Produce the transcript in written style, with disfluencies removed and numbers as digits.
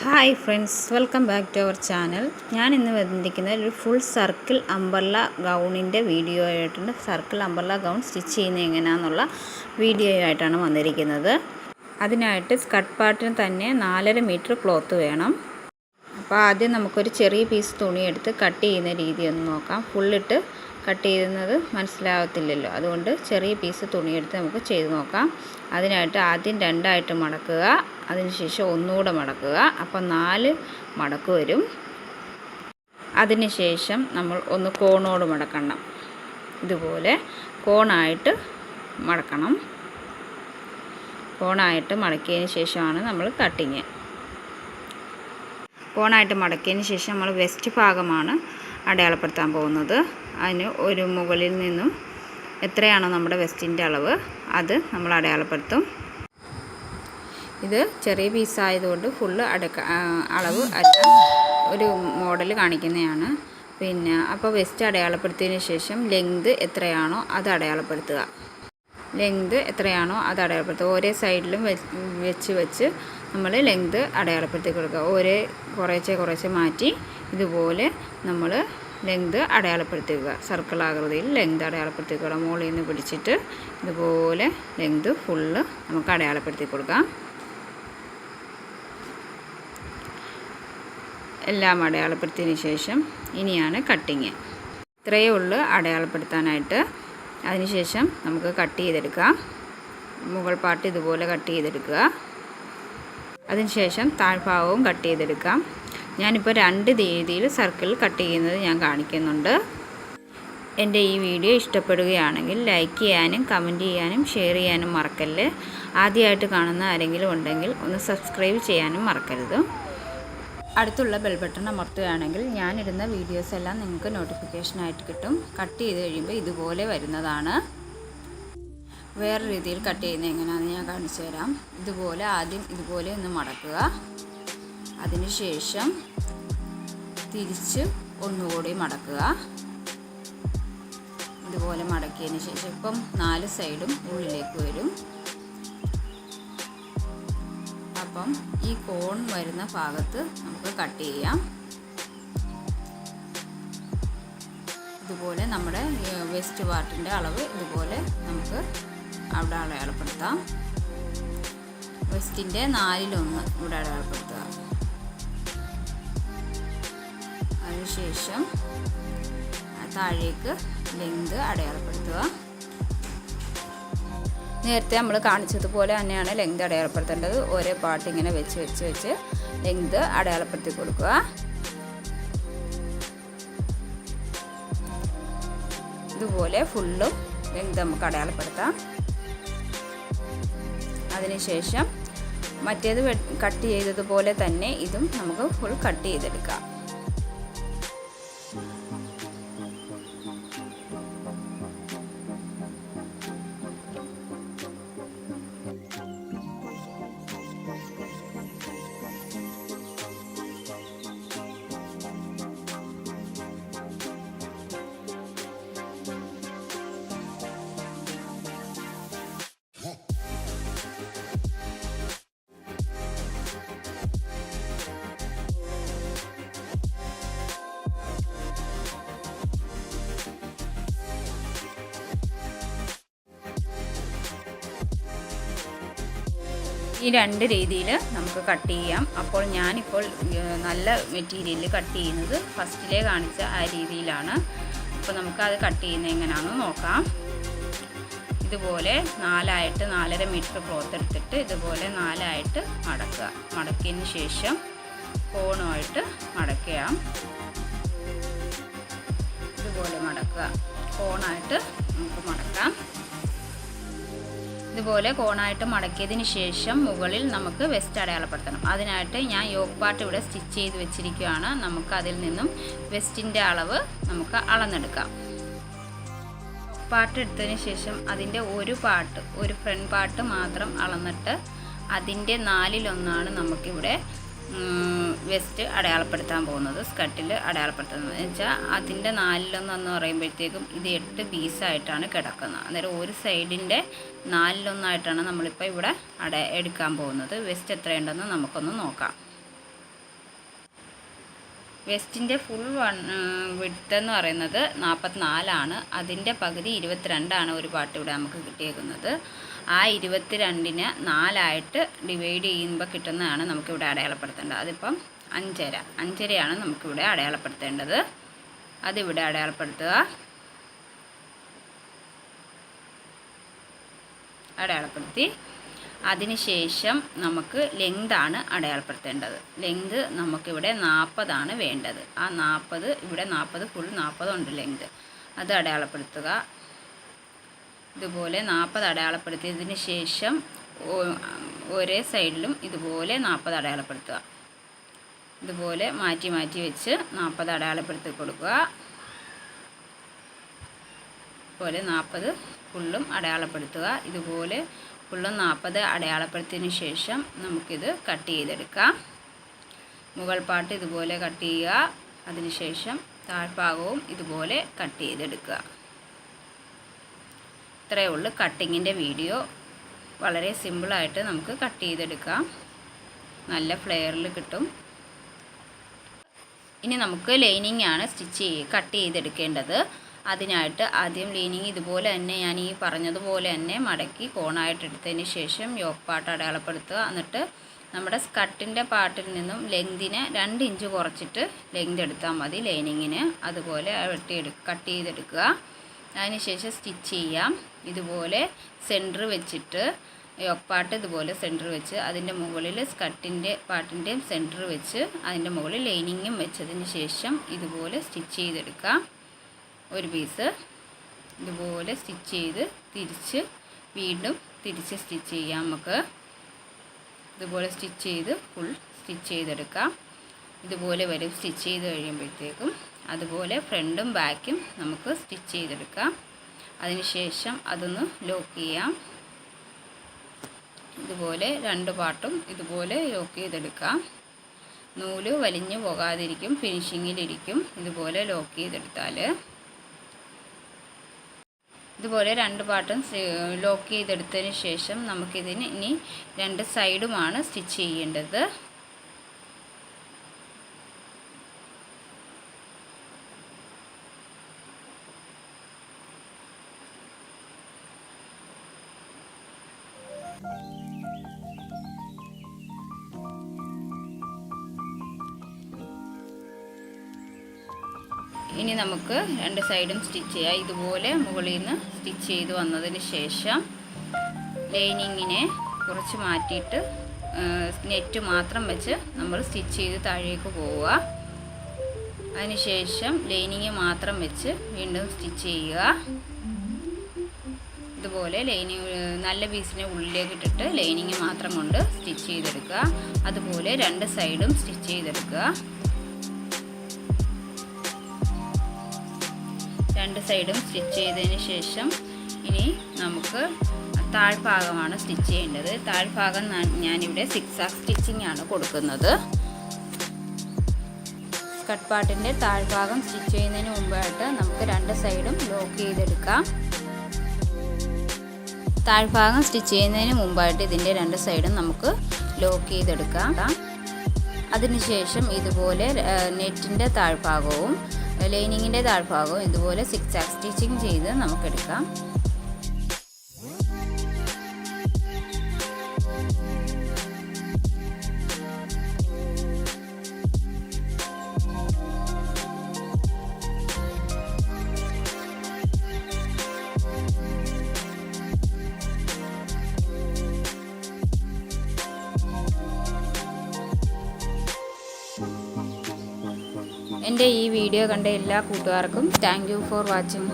Hi friends, welcome back to our channel. ഞാൻ ഇന്ന് വന്നിരിക്കുന്നത് ഒരു ഫുൾ സർക്കിൾ അംബർല ഗൗണിൻ്റെ വീഡിയോ ആയിട്ടുണ്ട്. സർക്കിൾ അംബർല ഗൗൺ സ്റ്റിച്ച് ചെയ്യുന്നത് എങ്ങനെയാണെന്നുള്ള വീഡിയോ ആയിട്ടാണ് വന്നിരിക്കുന്നത്. അതിനായിട്ട് സ്കർട്ട് പാർട്ടിന് തന്നെ 4.5 മീറ്റർ ക്ലോത്ത് വേണം. അപ്പോൾ ആദ്യം നമുക്കൊരു ചെറിയ പീസ് തുണി എടുത്ത് കട്ട് ചെയ്യുന്ന രീതി ഒന്ന് നോക്കാം. ഫുള്ളിട്ട് കട്ട് ചെയ്യുന്നത് മനസ്സിലാകത്തില്ലല്ലോ, അതുകൊണ്ട് ചെറിയ പീസ് തുണിയെടുത്ത് നമുക്ക് ചെയ്ത് നോക്കാം. അതിനായിട്ട് ആദ്യം 2ആയിട്ട് മടക്കുക, അതിനുശേഷം ഒന്നുകൂടെ മടക്കുക. അപ്പോൾ 4 മടക്ക് വരും. അതിനുശേഷം നമ്മൾ ഒന്ന് കോണോട് മടക്കണം. ഇതുപോലെ കോണായിട്ട് മടക്കണം. കോണായിട്ട് മടക്കിയതിന് ശേഷമാണ് നമ്മൾ കട്ടിങ്. കോണായിട്ട് മടക്കിയതിന് ശേഷം നമ്മൾ വെസ്റ്റ് ഭാഗമാണ് അടയാളപ്പെടുത്താൻ പോകുന്നത്. അതിന് ഒരു മുകളിൽ നിന്നും എത്രയാണോ നമ്മുടെ വെസ്റ്റിൻ്റെ അളവ് അത് നമ്മൾ അടയാളപ്പെടുത്തും. ഇത് ചെറിയ പീസായതുകൊണ്ട് ഫുള്ള് അളവ് അല്ല, ഒരു മോഡൽ കാണിക്കുന്നതാണ്. അപ്പോൾ വെസ്റ്റ് അടയാളപ്പെടുത്തിയതിന് ശേഷം ലെങ്ത് എത്രയാണോ അത് അടയാളപ്പെടുത്തുക. ഓരോ സൈഡിലും വെച്ച് നമ്മൾ ലെങ്ത് അടയാളപ്പെടുത്തി കൊടുക്കുക. കുറേശ്ശെ മാറ്റി ഇതുപോലെ നമ്മൾ ലെങ്ത് അടയാളപ്പെടുത്തുക. സർക്കിൾ ആകൃതിയിൽ ലെങ്ത് അടയാളപ്പെടുത്തിക്കുക. മുകളിൽ നിന്ന് പിടിച്ചിട്ട് ഇതുപോലെ ലെങ്ത് ഫുള്ള് നമുക്ക് അടയാളപ്പെടുത്തി കൊടുക്കാം. എല്ലാം അടയാളപ്പെടുത്തിയതിന് ശേഷം ഇനിയാണ് കട്ടിങ്. ഇത്രയേ ഉള്ളൂ അടയാളപ്പെടുത്താനായിട്ട്. അതിനുശേഷം നമുക്ക് കട്ട് ചെയ്തെടുക്കാം. മുകൾ പാർട്ട് ഇതുപോലെ കട്ട് ചെയ്തെടുക്കുക. അതിനുശേഷം താഴ്ഭാഗവും കട്ട് ചെയ്തെടുക്കാം. ഞാനിപ്പോൾ 2 രീതിയിൽ സർക്കിൾ കട്ട് ചെയ്യുന്നത് ഞാൻ കാണിക്കുന്നുണ്ട്. എൻ്റെ ഈ വീഡിയോ ഇഷ്ടപ്പെടുകയാണെങ്കിൽ ലൈക്ക് ചെയ്യാനും കമൻറ്റ് ചെയ്യാനും ഷെയർ ചെയ്യാനും മറക്കല്ലേ. ആദ്യമായിട്ട് കാണുന്ന ആരെങ്കിലും ഉണ്ടെങ്കിൽ ഒന്ന് സബ്സ്ക്രൈബ് ചെയ്യാനും മറക്കരുത്. അടുത്തുള്ള ബെൽ ബട്ടൺ അമർത്തുകയാണെങ്കിൽ ഞാനിടുന്ന വീഡിയോസ് എല്ലാം നിങ്ങൾക്ക് നോട്ടിഫിക്കേഷനായിട്ട് കിട്ടും. കട്ട് ചെയ്ത് കഴിയുമ്പോൾ ഇതുപോലെ വരുന്നതാണ്. വേറെ രീതിയിൽ കട്ട് ചെയ്യുന്നത് എങ്ങനെയാണെന്ന് ഞാൻ കാണിച്ചു തരാം. ആദ്യം ഇതുപോലെ ഒന്ന് മടക്കുക. അതിനുശേഷം തിരിച്ച് ഒന്നുകൂടി മടക്കുക. ഇതുപോലെ മടക്കിയതിന് ശേഷം ഇപ്പം 4 സൈഡും ഉള്ളിലേക്ക് വരും. അപ്പം ഈ കോൺ വരുന്ന ഭാഗത്ത് നമുക്ക് കട്ട് ചെയ്യാം. ഇതുപോലെ നമ്മുടെ വെസ്റ്റ് പാർട്ടിൻ്റെ അളവ് ഇതുപോലെ നമുക്ക് അവിടെ അടയാളപ്പെടുത്താം. വെസ്റ്റിൻ്റെ 4/1 ഇവിടെ അടയാളപ്പെടുത്തുക. അതിനുശേഷം താഴേക്ക് ലെങ്ത് അടയാളപ്പെടുത്തുക. നേരത്തെ നമ്മൾ കാണിച്ചതുപോലെ തന്നെയാണ് ലെങ്ത് അടയാളപ്പെടുത്തേണ്ടത്. ഓരോ പാർട്ട് ഇങ്ങനെ വെച്ച് ലെങ്ത് അടയാളപ്പെടുത്തി കൊടുക്കുക. ഇതുപോലെ ഫുള്ളും ലെങ്ത് നമുക്ക് അടയാളപ്പെടുത്താം. അതിനുശേഷം മറ്റേത് കട്ട് ചെയ്തതുപോലെ തന്നെ ഇതും നമുക്ക് ഫുൾ കട്ട് ചെയ്തെടുക്കാം. ഈ 2 രീതിയിൽ നമുക്ക് കട്ട് ചെയ്യാം. അപ്പോൾ ഞാനിപ്പോൾ നല്ല മെറ്റീരിയൽ കട്ട് ചെയ്യുന്നത് ഫസ്റ്റിലെ കാണിച്ച ആ രീതിയിലാണ്. അപ്പോൾ നമുക്കത് കട്ട് ചെയ്യുന്നത് എങ്ങനെയാണെന്ന് നോക്കാം. ഇതുപോലെ 4.5 മീറ്റർ ക്ലോത്ത് എടുത്തിട്ട് ഇതുപോലെ 4ആയിട്ട് മടക്കുക. മടക്കിയതിന് ശേഷം കോണുമായിട്ട് മടക്കുക. ഇതുപോലെ മടക്കുക. കോണായിട്ട് നമുക്ക് മടക്കാം. ഇതുപോലെ കോണായിട്ട് മടക്കിയതിന് ശേഷം മുകളിൽ നമുക്ക് വെസ്റ്റ് അടയാളപ്പെടുത്തണം. അതിനായിട്ട് ഞാൻ യോക്ക് പാർട്ട് ഇവിടെ സ്റ്റിച്ച് ചെയ്ത് വെച്ചിരിക്കുകയാണ്. നമുക്ക് അതിൽ നിന്നും വെസ്റ്റിൻ്റെ അളവ് നമുക്ക് അളന്നെടുക്കാം. പാർട്ട് എടുത്തതിന് ശേഷം അതിൻ്റെ ഒരു ഫ്രണ്ട് പാർട്ട് മാത്രം അളന്നിട്ട് അതിൻ്റെ 4/1 നമുക്കിവിടെ വെസ്റ്റ് അടയാളപ്പെടുത്താൻ പോകുന്നത്. സ്കർട്ടിൽ അടയാളപ്പെടുത്തുന്നത് എന്ന് വെച്ചാൽ അതിൻ്റെ 4/1 എന്ന് പറയുമ്പോഴത്തേക്കും ഇത് 8 പീസായിട്ടാണ് കിടക്കുന്നത്. അന്നേരം ഒരു സൈഡിൻ്റെ 4/1 നമ്മളിപ്പോൾ ഇവിടെ എടുക്കാൻ പോകുന്നത്. വെസ്റ്റ് എത്രയുണ്ടെന്ന് നമുക്കൊന്ന് നോക്കാം. വെസ്റ്റിൻ്റെ ഫുൾ വിഡ്ത്ത് എന്ന് പറയുന്നത് 44 അതിൻ്റെ പകുതി 22 ഒരു പാർട്ട് ഇവിടെ നമുക്ക് കിട്ടിയേക്കുന്നത്. ആ 22-നെ 4 ഡിവൈഡ് ചെയ്യുമ്പോൾ കിട്ടുന്നതാണ് നമുക്കിവിടെ അടയാളപ്പെടുത്തേണ്ടത്. അതിപ്പം 5.5 നമുക്കിവിടെ അടയാളപ്പെടുത്തേണ്ടത്. അതിവിടെ അടയാളപ്പെടുത്തുക. അടയാളപ്പെടുത്തി അതിനുശേഷം നമുക്ക് ലെങ്താണ് അടയാളപ്പെടുത്തേണ്ടത്. ലെങ്ത് നമുക്കിവിടെ 40 വേണ്ടത്. ആ 40 ഇവിടെ 40 ഫുൾ 40 ഉണ്ട് ലെങ്ത്. അത് അടയാളപ്പെടുത്തുക. ഇതുപോലെ 40 അടയാളപ്പെടുത്തിയതിന് ശേഷം ഒരേ സൈഡിലും ഇതുപോലെ 40 അടയാളപ്പെടുത്തുക. ഇതുപോലെ മാറ്റി മാറ്റി വെച്ച് 40 അടയാളപ്പെടുത്തി കൊടുക്കുക. ഇതുപോലെ 40 ഫുള്ളും അടയാളപ്പെടുത്തുക. ഇതുപോലെ ഫുള്ളും 40 അടയാളപ്പെടുത്തിയതിന് ശേഷം നമുക്കിത് കട്ട് ചെയ്തെടുക്കാം. മുകൾ പാർട്ട് ഇതുപോലെ കട്ട് ചെയ്യുക. അതിനുശേഷം താഴ്ഭാഗവും ഇതുപോലെ കട്ട് ചെയ്തെടുക്കുക. ഇത്രയേ ഉള്ളൂ കട്ടിങ്ങിൻ്റെ വീഡിയോ. വളരെ സിമ്പിളായിട്ട് നമുക്ക് കട്ട് ചെയ്തെടുക്കാം. നല്ല ഫ്ലെയറിൽ കിട്ടും. ഇനി നമുക്ക് ലൈനിങ് ആണ് കട്ട് ചെയ്തെടുക്കേണ്ടത്. അതിനായിട്ട് ആദ്യം ലൈനിങ് ഇതുപോലെ തന്നെ ഞാൻ ഈ പറഞ്ഞതുപോലെ തന്നെ മടക്കി കോണായിട്ട് എടുത്തതിന് ശേഷം യോക്ക് പാർട്ട് അടയാളപ്പെടുത്തുക. എന്നിട്ട് നമ്മുടെ സ്കർട്ടിൻ്റെ പാർട്ടിൽ നിന്നും ലെങ്തിന് 2 ഇഞ്ച് കുറച്ചിട്ട് ലെങ്ത് എടുത്താൽ മതി ലൈനിങ്ങിന്. അതുപോലെ കട്ട് ചെയ്തെടുക്കുക. അതിനുശേഷം സ്റ്റിച്ച് ചെയ്യാം. ഇതുപോലെ സെൻറ്റർ വെച്ചിട്ട് യോക്ക് പാർട്ട് ഇതുപോലെ സെൻറ്റർ വെച്ച് അതിൻ്റെ മുകളിൽ സ്കർട്ടിൻ്റെ പാർട്ടിൻ്റെയും സെൻറ്റർ വെച്ച് അതിൻ്റെ മുകളിൽ ലൈനിങ്ങും വെച്ചതിന് ശേഷം ഇതുപോലെ സ്റ്റിച്ച് ചെയ്തെടുക്കാം. ഒരു പീസ് ഇതുപോലെ സ്റ്റിച്ച് ചെയ്ത് തിരിച്ച് വീണ്ടും തിരിച്ച് സ്റ്റിച്ച് ചെയ്യാം. നമുക്ക് ഇതുപോലെ സ്റ്റിച്ച് ചെയ്ത് ഫുൾ സ്റ്റിച്ച് ചെയ്തെടുക്കാം. ഇതുപോലെ വരും സ്റ്റിച്ച് ചെയ്ത് കഴിയുമ്പോഴത്തേക്കും. അതുപോലെ ഫ്രണ്ടും ബാക്കും നമുക്ക് സ്റ്റിച്ച് ചെയ്തെടുക്കാം. അതിനുശേഷം അതൊന്ന് ലോക്ക് ചെയ്യാം. ഇതുപോലെ 2 പാർട്ടും ഇതുപോലെ ലോക്ക് ചെയ്തെടുക്കാം. നൂല് വലിഞ്ഞു പോകാതിരിക്കും, ഫിനിഷിങ്ങിലിരിക്കും. ഇതുപോലെ ലോക്ക് ചെയ്തെടുത്താൽ ഇതുപോലെ 2 പാർട്ടും ലോക്ക് ചെയ്തെടുത്തതിന് ശേഷം നമുക്കിതിന് ഇനി 2 സൈഡുമാണ് സ്റ്റിച്ച് ചെയ്യേണ്ടത്. ഇനി നമുക്ക് 2 സൈഡും സ്റ്റിച്ച് ചെയ്യാം. ഇതുപോലെ മുകളിൽ നിന്ന് സ്റ്റിച്ച് ചെയ്ത് വന്നതിന് ശേഷം ലൈനിങ്ങിനെ കുറച്ച് മാറ്റിയിട്ട് നെറ്റ് മാത്രം വെച്ച് നമ്മൾ സ്റ്റിച്ച് ചെയ്ത് താഴേക്ക് പോവുക. അതിനുശേഷം ലൈനിങ് മാത്രം വെച്ച് വീണ്ടും സ്റ്റിച്ച് ചെയ്യുക. ഇതുപോലെ ലൈനിങ് നല്ല പീസിനെ ഉള്ളിലേക്ക് ഇട്ടിട്ട് ലൈനിങ് മാത്രം കൊണ്ട് സ്റ്റിച്ച് ചെയ്തെടുക്കുക. അതുപോലെ 2 സൈഡും സ്റ്റിച്ച് ചെയ്തെടുക്കുക. 2 സൈഡും സ്റ്റിച്ച് ചെയ്തതിന് ശേഷം ഇനി നമുക്ക് താഴ്ഭാഗമാണ് സ്റ്റിച്ച് ചെയ്യേണ്ടത്. താഴ്ഭാഗം ഞാനിവിടെ സിക്സാക് സ്റ്റിച്ചിങ് ആണ് കൊടുക്കുന്നത്. സ്കർട്ട് പാർട്ടിൻ്റെ താഴ്ഭാഗം സ്റ്റിച്ച് ചെയ്യുന്നതിന് മുമ്പായിട്ട് നമുക്ക് 2 സൈഡും ലോക്ക് ചെയ്തെടുക്കാം. താഴ്ഭാഗം സ്റ്റിച്ച് ചെയ്യുന്നതിന് മുമ്പായിട്ട് ഇതിൻ്റെ 2 സൈഡും നമുക്ക് ലോക്ക് ചെയ്തെടുക്കാം. അതിനുശേഷം ഇതുപോലെ നെറ്റിൻ്റെ താഴ്ഭാഗവും ലൈനിങ്ങിൻ്റെ താഴ്ഭാഗവും ഇതുപോലെ സിക്സാക് സ്റ്റിച്ചിങ് ചെയ്ത് നമുക്കെടുക്കാം. എൻ്റെ ഈ വീഡിയോ കണ്ട എല്ലാ കൂട്ടുകാർക്കും താങ്ക് യു ഫോർ വാച്ചിങ്.